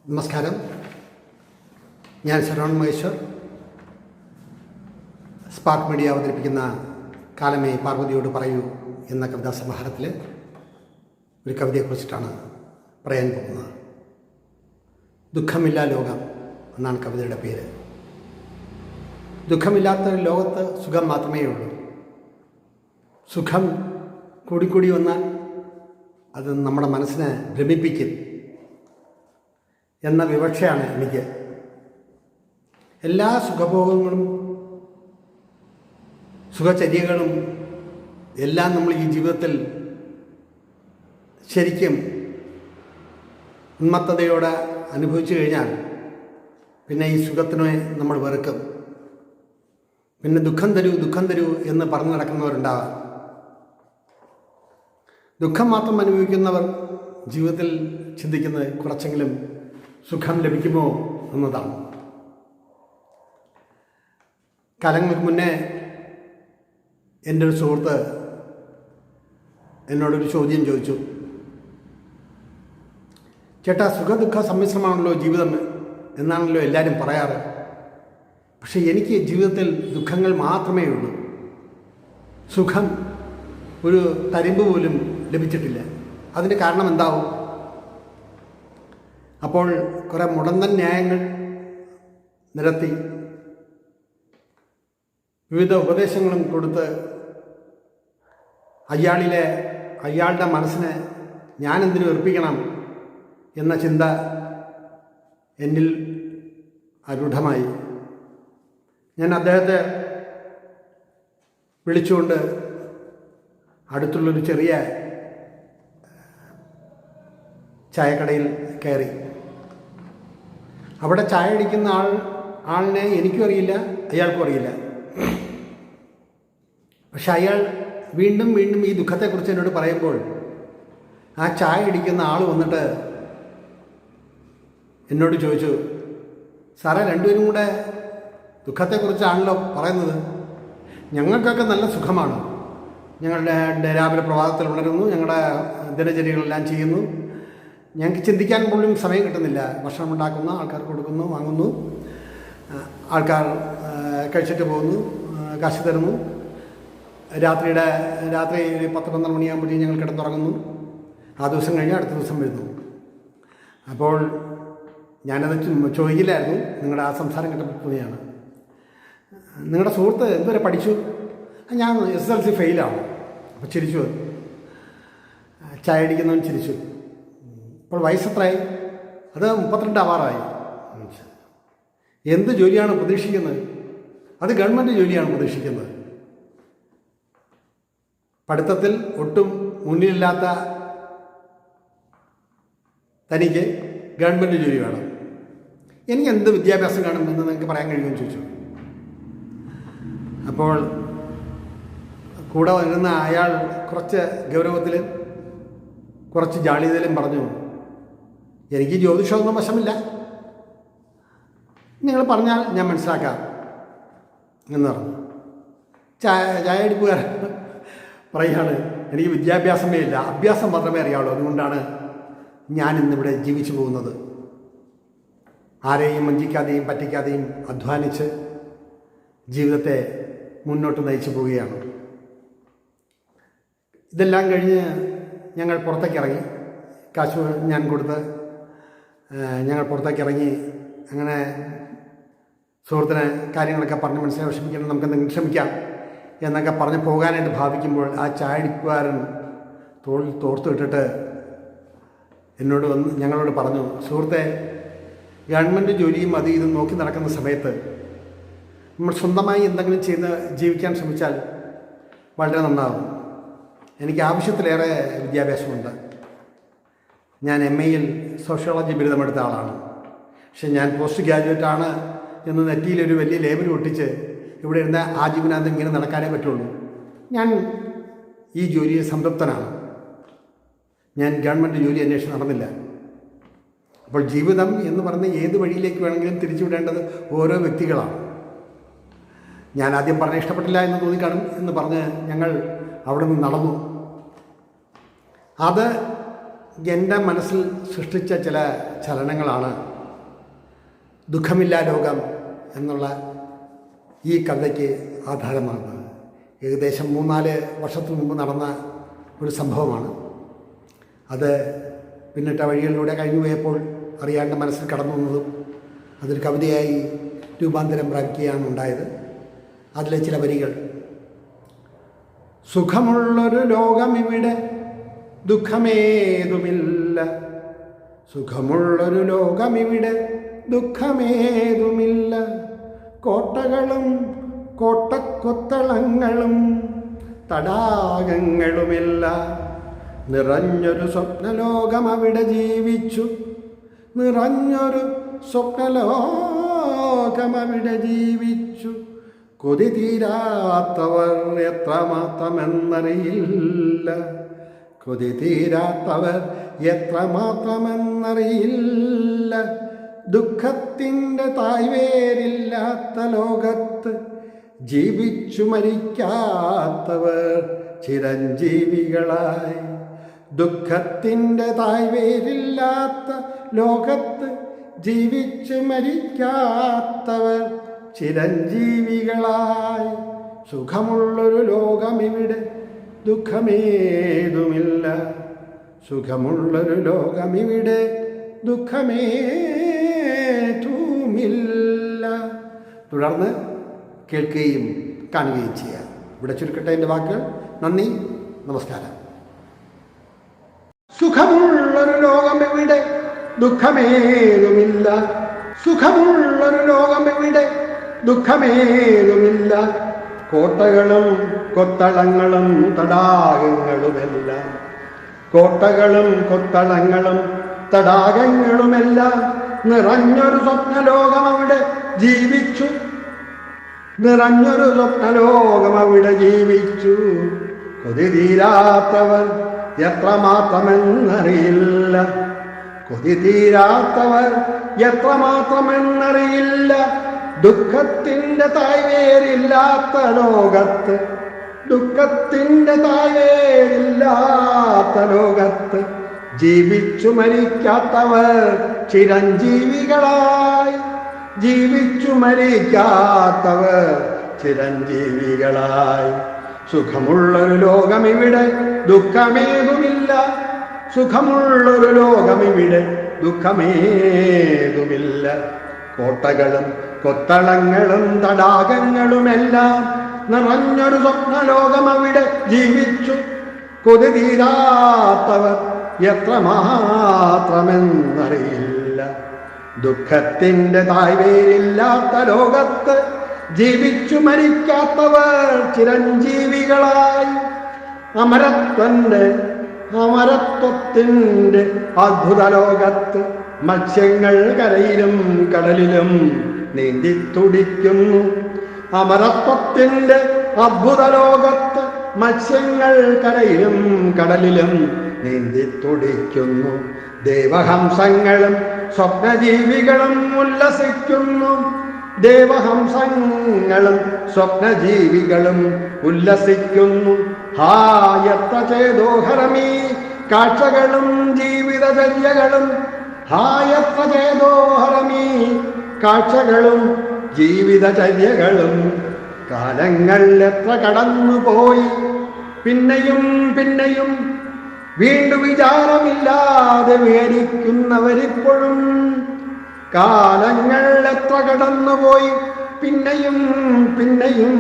നമസ്കാരം. ഞാൻ Saravan Maheshwar. Spark media അവതരിപ്പിക്കുന്ന കാലമേ പാർവതിയോട് പറയൂ എന്ന കവിതാ സമാഹാരത്തിൽ ഒരു കവിതയെക്കുറിച്ചിട്ടാണ് പറയാൻ പോകുന്നത്. ദുഃഖമില്ലാ ലോകം എന്നാണ് കവിതയുടെ പേര്. ദുഃഖമില്ലാത്ത ലോകത്ത് സുഖം മാത്രമേ ഉള്ളൂ. സുഖം കൂടിക്കൂടി വന്നാൽ അത് നമ്മുടെ മനസ്സിനെ ഭ്രമിപ്പിക്കും എന്ന വിവക്ഷയാണ് എനിക്ക്. എല്ലാ സുഖഭോഗങ്ങളും സുഖചര്യകളും എല്ലാം നമ്മൾ ഈ ജീവിതത്തിൽ ശരിക്കും ഉന്മത്തതയോടെ അനുഭവിച്ചു കഴിഞ്ഞാൽ പിന്നെ ഈ സുഖത്തിനെ നമ്മൾ വെറുക്കും. പിന്നെ ദുഃഖം തരൂ എന്ന് പറഞ്ഞു നടക്കുന്നവരുണ്ടാവാം. ദുഃഖം മാത്രം അനുഭവിക്കുന്നവർ ജീവിതത്തിൽ ചിന്തിക്കുന്നത് കുറച്ചെങ്കിലും സുഖം ലഭിക്കുമോ എന്നതാണ്. കാലങ്ങൾക്ക് മുന്നേ എൻ്റെ ഒരു സുഹൃത്ത് എന്നോടൊരു ചോദ്യം ചോദിച്ചു. ചേട്ടാ, സുഖദുഃഖ സമ്മിശ്രമാണല്ലോ ജീവിതം എന്നാണല്ലോ എല്ലാവരും പറയാറ്. പക്ഷേ എനിക്ക് ജീവിതത്തിൽ ദുഃഖങ്ങൾ മാത്രമേ ഉള്ളൂ. സുഖം ഒരു തരിമ്പ് പോലും ലഭിച്ചിട്ടില്ല. അതിന് കാരണം എന്താവും? അപ്പോൾ കുറേ മുടന്തൻ ന്യായങ്ങൾ നിരത്തി വിവിധ ഉപദേശങ്ങളും കൊടുത്ത് അയാളുടെ മനസ്സിനെ ഞാനെന്തിനു വെറുപ്പിക്കണം എന്ന ചിന്ത എന്നിൽ അരൂഢമായി. ഞാൻ അദ്ദേഹത്തെ വിളിച്ചുകൊണ്ട് അടുത്തുള്ളൊരു ചെറിയ ചായക്കടയിൽ കയറി. അവിടെ ചായ അടിക്കുന്ന ആളിനെ എനിക്കും അറിയില്ല, അയാൾക്കും അറിയില്ല. പക്ഷെ അയാൾ വീണ്ടും വീണ്ടും ഈ ദുഃഖത്തെക്കുറിച്ച് എന്നോട് പറയുമ്പോൾ ആ ചായ അടിക്കുന്ന ആൾ വന്നിട്ട് എന്നോട് ചോദിച്ചു, സാറേ, രണ്ടുപേരും കൂടെ ദുഃഖത്തെക്കുറിച്ചാണല്ലോ പറയുന്നത്. ഞങ്ങൾക്കൊക്കെ നല്ല സുഖമാണ്. ഞങ്ങളുടെ രാവിലെ പ്രഭാതത്തിൽ ഉണരുന്നു, ഞങ്ങളുടെ ദിനചര്യകളെല്ലാം ചെയ്യുന്നു. ഞങ്ങൾക്ക് ചിന്തിക്കാൻ പോലും സമയം കിട്ടുന്നില്ല. ഭക്ഷണം ഉണ്ടാക്കുന്നു, ആൾക്കാർക്ക് കൊടുക്കുന്നു, വാങ്ങുന്നു, ആൾക്കാർ കഴിച്ചിട്ട് പോകുന്നു, കാശ് തരുന്നു. രാത്രി 10-12 മണിയാകുമ്പോഴേക്കും ഞങ്ങൾ കിടന്നുറങ്ങുന്നു. ആ ദിവസം കഴിഞ്ഞ് അടുത്ത ദിവസം വരുന്നു. അപ്പോൾ ഞാനത് ചോദിക്കില്ലായിരുന്നു. നിങ്ങളുടെ ആ സംസാരം കേട്ടപ്പോൾ തോന്നിയാണ്. നിങ്ങളുടെ സുഹൃത്ത് എന്തുവരെ പഠിച്ചു? ഞാൻ SSLC ഫെയിലാണ്. അപ്പോൾ ചിരിച്ചു. ചായ അടിക്കുന്നവൻ ചിരിച്ചു. അപ്പോൾ വയസ്സെത്രയായി? അത് 32 ആവാറായി. എന്ത് ജോലിയാണ് പ്രതീക്ഷിക്കുന്നത്? അത് ഗവൺമെൻറ് ജോലിയാണ് പ്രതീക്ഷിക്കുന്നത്. പഠിത്തത്തിൽ ഒട്ടും മുന്നിലില്ലാത്ത തനിക്ക് ഗവൺമെൻറ് ജോലി വേണം. എനിക്ക് എന്ത് വിദ്യാഭ്യാസം കാണും എന്ന് നിങ്ങൾക്ക് പറയാൻ കഴിയുമെന്ന് ചോദിച്ചു. അപ്പോൾ കൂടെ വരുന്ന അയാൾ കുറച്ച് ഗൗരവത്തിലും കുറച്ച് ജാള്യതയിലും പറഞ്ഞു, എനിക്ക് ജ്യോതിഷമൊന്നും വശമില്ല. നിങ്ങൾ പറഞ്ഞാൽ ഞാൻ മനസ്സിലാക്കാം എന്ന് പറഞ്ഞു. ചായ അടിപ്പുകാരൻ പറയുകയാണ്, എനിക്ക് വിദ്യാഭ്യാസമേ ഇല്ല, അഭ്യാസം മാത്രമേ അറിയാവുള്ളൂ. അതുകൊണ്ടാണ് ഞാൻ ഇന്നിവിടെ ജീവിച്ചു പോകുന്നത്. ആരെയും വഞ്ചിക്കാതെയും പറ്റിക്കാതെയും അധ്വാനിച്ച് ജീവിതത്തെ മുന്നോട്ട് നയിച്ചു പോവുകയാണ്. ഇതെല്ലാം കഴിഞ്ഞ് ഞങ്ങൾ പുറത്തേക്കിറങ്ങി. കാശ് ഞാൻ കൊടുത്ത് ഞങ്ങൾ പുറത്തേക്കിറങ്ങി. അങ്ങനെ സുഹൃത്തിന് കാര്യങ്ങളൊക്കെ പറഞ്ഞ് മനസ്സിലായി വിഷമിക്കണം, നമുക്ക് എന്തെങ്കിലും ക്ഷമിക്കാം എന്നൊക്കെ പറഞ്ഞ് പോകാനായിട്ട് ഭാവിക്കുമ്പോൾ ആ ചായടിപ്പുകാരൻ തോളിൽ തോർത്തിട്ടിട്ട് എന്നോട് ഞങ്ങളോട് പറഞ്ഞു, സുഹൃത്തെ, ഗവൺമെൻറ് ജോലിയും അത് ഇതും നോക്കി നടക്കുന്ന സമയത്ത് നമ്മൾ സ്വന്തമായി എന്തെങ്കിലും ചെയ്ത് ജീവിക്കാൻ ശ്രമിച്ചാൽ വളരെ നന്നാകും. എനിക്ക് ആവശ്യത്തിലേറെ വിദ്യാഭ്യാസമുണ്ട്. ഞാൻ MA-യിൽ സോഷ്യോളജി ബിരുദമെടുത്ത ആളാണ്. പക്ഷെ ഞാൻ പോസ്റ്റ് ഗ്രാജുവേറ്റ് ആണ് എന്ന് നെറ്റിയിലൊരു വലിയ ലേബൽ ഒട്ടിച്ച് ഇവിടെ ഇരുന്ന ആജീവനാന്തം ഇങ്ങനെ നടക്കാനേ പറ്റുള്ളൂ. ഞാൻ ഈ ജോലിയിൽ സംതൃപ്തനാണ്. ഞാൻ ഗവൺമെൻറ് ജോലി അന്വേഷിച്ച് നടന്നില്ല. അപ്പോൾ ജീവിതം എന്ന് പറഞ്ഞ് ഏത് വഴിയിലേക്ക് വേണമെങ്കിലും തിരിച്ചുവിടേണ്ടത് ഓരോ വ്യക്തികളാണ്. ഞാൻ ആദ്യം പറഞ്ഞ ഇഷ്ടപ്പെട്ടില്ല എന്ന് തോന്നിക്കാണും എന്ന് പറഞ്ഞ് ഞങ്ങൾ അവിടെ നിന്ന് നടന്നു. അത് എൻ്റെ മനസ്സിൽ സൃഷ്ടിച്ച ചില ചലനങ്ങളാണ് ദുഃഖമില്ലാ ലോകം എന്നുള്ള ഈ കവിതയ്ക്ക് ആധാരമാണ്. ഏകദേശം 3-4 വർഷത്തിന് മുമ്പ് നടന്ന ഒരു സംഭവമാണ്. അത് പിന്നിട്ട വഴികളിലൂടെ കഴിഞ്ഞു പോയപ്പോൾ അറിയാണ്ട് മനസ്സിൽ കടന്നു വന്നതും അതൊരു കവിതയായി രൂപാന്തരം പ്രാപിക്കുകയാണ് ഉണ്ടായത്. അതിലെ ചില വരികൾ: സുഖമുള്ളൊരു ലോകമിവിടെ ദുഃഖമേതുമില്ല, സുഖമുള്ളൊരു ലോകമിവിടെ ദുഃഖമേതുമില്ല, കോട്ടകളും കോട്ടക്കൊത്തളങ്ങളും തടാകങ്ങളുമില്ല, നിറഞ്ഞൊരു സ്വപ്നലോകം അവിടെ ജീവിച്ചു, നിറഞ്ഞൊരു സ്വപ്നലോകം അവിടെ ജീവിച്ചു, കൊതി തീരാത്തവർ എത്രമാത്രമെന്നറിയില്ല, കൊതി തീരാത്തവർ എത്രമാത്രമെന്നറിയില്ല, ദുഃഖത്തിൻ്റെ തായ്വേരില്ലാത്ത ലോകത്ത് ജീവിച്ചു മരിക്കാത്തവർ ചിരഞ്ജീവികളായി, ദുഃഖത്തിൻ്റെ തായ്വേരില്ലാത്ത ലോകത്ത് ജീവിച്ചു മരിക്കാത്തവർ ചിരഞ്ജീവികളായി, സുഖമുള്ളൊരു ലോകമിവിടെ ദുഃഖമേതുമില്ല, സുഖമുള്ളൊരു ലോകമിവിടെ ദുഃഖമേതുമില്ല. തുടർന്ന് കേൾക്കുകയും കാണുകയും ചെയ്യാം. ഇവിടെ ചുരുക്കട്ടെ എൻ്റെ വാക്കുകൾ. നന്ദി, നമസ്കാരം. സുഖമുള്ളൊരു ലോകമെവിടെ ദുഃഖമേതുമില്ല, സുഖമുള്ളൊരു ലോകമെവിടെ ദുഃഖമേതുമില്ല, കോട്ടകളും കൊത്തളങ്ങളും തടാകങ്ങളുമെല്ലാം, കോട്ടകളും കൊത്തളങ്ങളും തടാകങ്ങളുമെല്ലാം, നിറഞ്ഞൊരു സ്വപ്നലോകം അവിടെ ജീവിച്ചു, നിറഞ്ഞൊരു സ്വപ്നലോകം അവിടെ ജീവിച്ചു, കൊതി തീരാത്തവർ എത്രമാത്രമെന്നറിയില്ല, കൊതി തീരാത്തവർ എത്രമാത്രമെന്നറിയില്ല, ദുഃഖത്തിൻ്റെ തായ്വേരില്ലാത്ത ലോകത്ത്, ദുഃഖത്തിൻ്റെ തായ്വേരില്ലാത്ത ലോകത്ത് ജീവിച്ചു മരിക്കാത്തവർ ചിരഞ്ജീവികളായി, ജീവിച്ചു മരിക്കാത്തവർ ചിരഞ്ജീവികളായി, സുഖമുള്ളൊരു ലോകമിവിടെ ദുഃഖമേതുമില്ല, സുഖമുള്ളൊരു ലോകമിവിടെ ദുഃഖമേതുമില്ല, കോട്ടകളും കൊത്തളങ്ങളും തടാകങ്ങളുമെല്ലാം, നിറഞ്ഞൊരു സ്വപ്നലോകം അവിടെ ജീവിച്ചു, കൊതി തീരാത്തവർ എത്രമാത്രമെന്നറിയില്ല, ദുഃഖത്തിൻ്റെ തായ്വേരില്ലാത്ത ലോകത്ത് ജീവിച്ചു മരിക്കാത്തവർ ചിരഞ്ജീവികളായി, അമരത്വത്തിൻ്റെ അദ്ഭുത ലോകത്ത് മത്സ്യങ്ങൾ കരയിലും കടലിലും നീന്തി തുടിക്കുന്നു, അമരത്വത്തിൻ്റെ അദ്ഭുത ലോകത്ത് മത്സ്യങ്ങൾ കരയിലും കടലിലും നീന്തി തുടിക്കുന്നു, ദേവഹംസങ്ങളും സ്വപ്നജീവികളും ഉല്ലസിക്കുന്നു, ദേവഹംസങ്ങളും സ്വപ്നജീവികളും ഉല്ലസിക്കുന്നു, ഹായത്ര ചേതോഹരമീ കാഴ്ചകളും ജീവിതചര്യകളും, ഹായത്ര ചേതോഹരമീ കാഴ്ചകളും ജീവിതചര്യകളും, കാലങ്ങൾ എത്ര കടന്നുപോയി പിന്നെയും പിന്നെയും വീണ്ടും വിചാരമില്ലാതെ വിഹരിക്കുന്നവരിപ്പോഴും, കാലങ്ങൾ എത്ര കടന്നുപോയി പിന്നെയും പിന്നെയും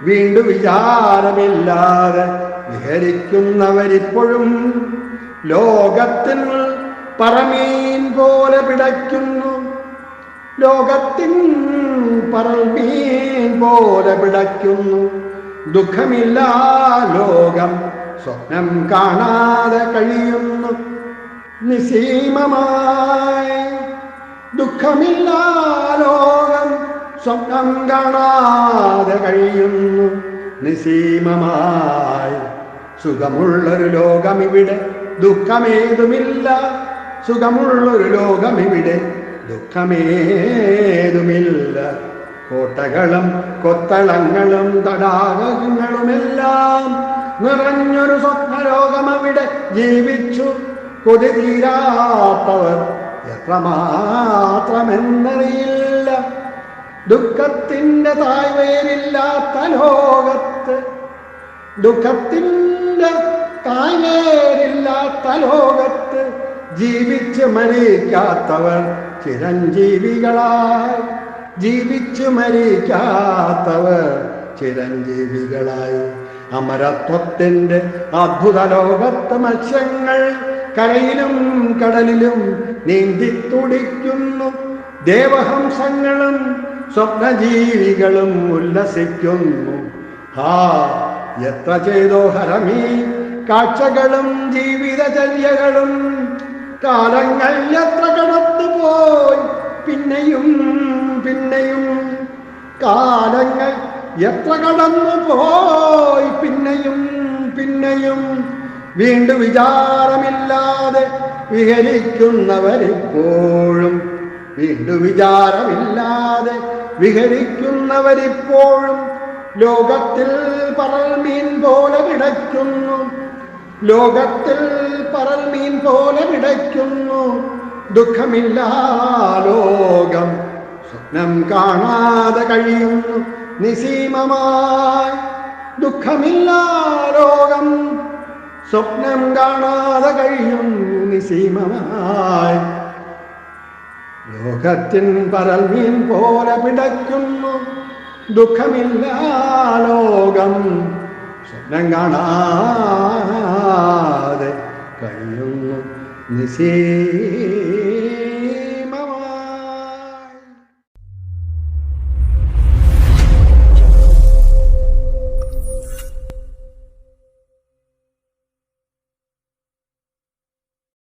വീണ്ടും വിചാരമില്ലാതെ വിഹരിക്കുന്നവരിപ്പോഴും, ലോകത്തിൽ പറമീൻ പോലെ പിടയ്ക്കുന്നു, ലോകത്തിൻ പറമീൻ പോലെ പിടയ്ക്കുന്നു, ദുഃഖമില്ലാ ലോകം സ്വപ്നം കാണാതെ കഴിയുന്നു നിസീമമായി, ദുഃഖമില്ലാ ലോകം സ്വപ്നം കാണാതെ കഴിയുന്നു നിസീമമായി, സുഖമുള്ളൊരു ലോകമിവിടെ ദുഃഖമേതുമില്ല, സുഖമുള്ളൊരു ലോകമിവിടെ ദുഃഖമേതുമില്ല, കോട്ടകളും കൊത്തളങ്ങളും തടാകങ്ങളുമെല്ലാം, നിറഞ്ഞൊരു സ്വപ്നലോകം അവിടെ ജീവിച്ചു, കൊതി തീരാത്തവർ എത്രമാത്രമെന്നറിയില്ല. ദുഃഖത്തിൻ്റെ തായ്വേരില്ലാത്ത ലോകത്ത്, ദുഃഖത്തിൻ്റെ തായ്വേരില്ലാത്ത ലോകത്ത് ജീവിച്ച് മരിക്കാത്തവർ ചിരഞ്ജീവികളായി, ജീവിച്ചു മരിക്കാത്തവർ ചിരഞ്ജീവികളായി. അമരത്വത്തിൻ്റെ അദ്ഭുത ലോകത്ത് മത്സ്യങ്ങൾ കരയിലും കടലിലും നീന്തി തുടിക്കുന്നു. ദേവഹംസങ്ങളും സ്വപ്നജീവികളും ഉല്ലസിക്കുന്നു. എത്ര ചെയ്തോ ഹരമീ കാഴ്ചകളും ജീവിതചര്യകളും. കാലങ്ങൾ എത്ര കടന്നുപോയി പിന്നെയും പിന്നെയും, കാലങ്ങൾ എത്ര കടന്നുപോയി പിന്നെയും പിന്നെയും. വീണ്ടും വിചാരമില്ലാതെ വിഹരിക്കുന്നവരിപ്പോഴും, വീണ്ടും വിചാരമില്ലാതെ വിഹരിക്കുന്നവരിപ്പോഴും ലോകത്തിൽ പരൽമീൻ പോലെ പിടയ്ക്കുന്നു, ലോകത്തിൽ പരൽമീൻ പോലെ പിടയ്ക്കുന്നു. ദുഃഖമില്ലാ ലോകം സ്വപ്നം കാണാതെ കഴിയുന്നു നിസീമമായി. ദുഃഖമില്ലാ ലോകം സ്വപ്നം കാണാതെ കഴിയുന്നു നിസീമമായി. ലോകത്തിൻ പരൽമീൻ പോലെ പിടയ്ക്കുന്നു. ദുഃഖമില്ലാ ലോകം സ്വപ്നം കാണാതെ കഴിയുന്നു നിസീമമായി.